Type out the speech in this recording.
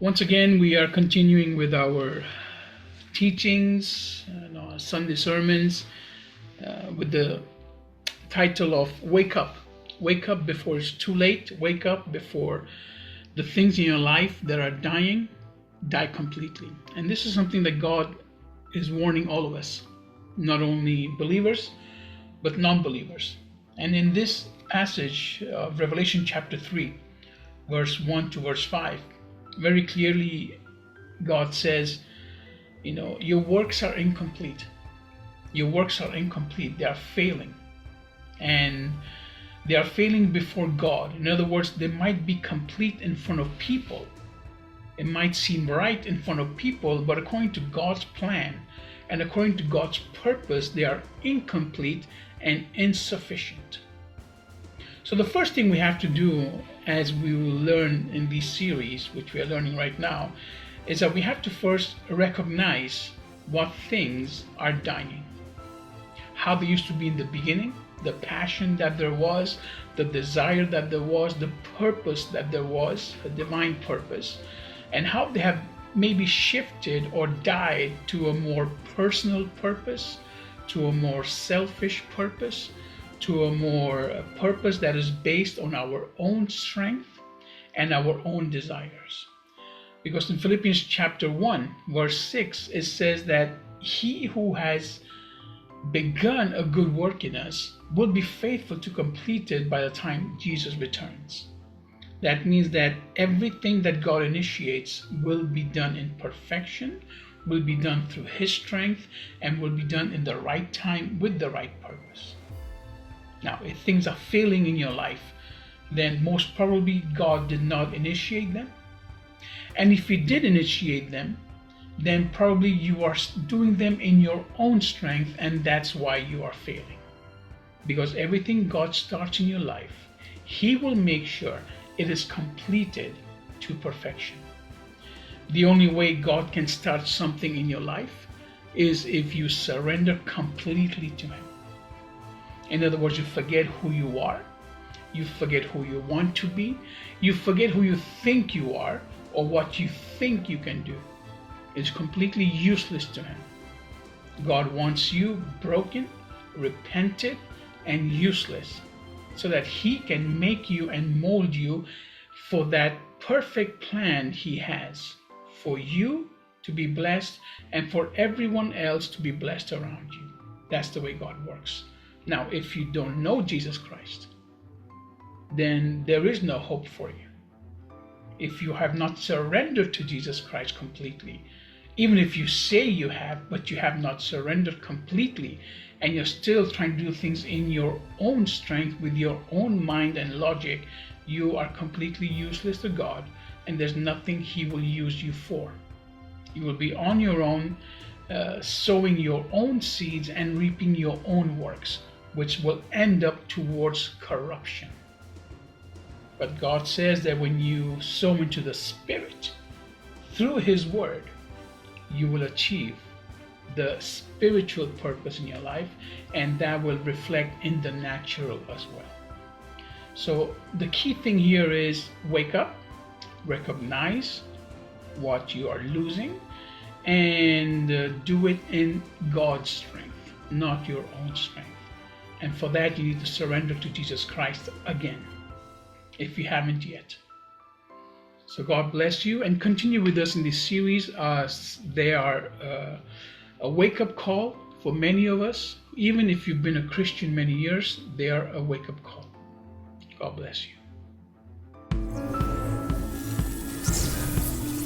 Once again, we are continuing with our teachings, our Sunday sermons, with the title of Wake Up. Wake up before it's too late. Wake up before the things in your life that are dying, die completely. And this is something that God is warning all of us, not only believers, but non-believers. And in this passage of Revelation chapter 3, verse 1 to verse 5, very clearly God says, your works are incomplete. Your works are incomplete. They are failing. And they are failing before God. In other words, they might be complete in front of people. It might seem right in front of people, but according to God's plan and according to God's purpose, they are incomplete and insufficient. So the first thing we have to do, as we will learn in this series, which we are learning right now, is that we have to first recognize what things are dying. How they used to be in the beginning, the passion that there was, the desire that there was, the purpose that there was, a divine purpose, and how they have maybe shifted or died to a more personal purpose, to a more selfish purpose, to a more purpose that is based on our own strength and our own desires. Because in Philippians chapter 1, verse 6, it says that he who has begun a good work in us will be faithful to complete it by the time Jesus returns. That means that everything that God initiates will be done in perfection, will be done through His strength, and will be done in the right time with the right purpose. Now, if things are failing in your life, then most probably God did not initiate them. And if He did initiate them, then probably you are doing them in your own strength, and that's why you are failing. Because everything God starts in your life, He will make sure it is completed to perfection. The only way God can start something in your life is if you surrender completely to Him. In other words, you forget who you are, you forget who you want to be, you forget who you think you are or what you think you can do. It's completely useless to Him. God wants you broken, repented, and useless so that He can make you and mold you for that perfect plan He has for you to be blessed and for everyone else to be blessed around you. That's the way God works. Now, if you don't know Jesus Christ, then there is no hope for you. If you have not surrendered to Jesus Christ completely, even if you say you have, but you have not surrendered completely, and you're still trying to do things in your own strength, with your own mind and logic, you are completely useless to God, and there's nothing He will use you for. You will be on your own, sowing your own seeds and reaping your own works, which will end up towards corruption. But God says that when you sow into the Spirit, through His Word, you will achieve the spiritual purpose in your life, and that will reflect in the natural as well. So the key thing here is wake up, recognize what you are losing, and do it in God's strength, not your own strength. And for that, you need to surrender to Jesus Christ again, if you haven't yet. So God bless you, and continue with us in this series. They are a wake-up call for many of us. Even if you've been a Christian many years, they are a wake-up call. God bless you.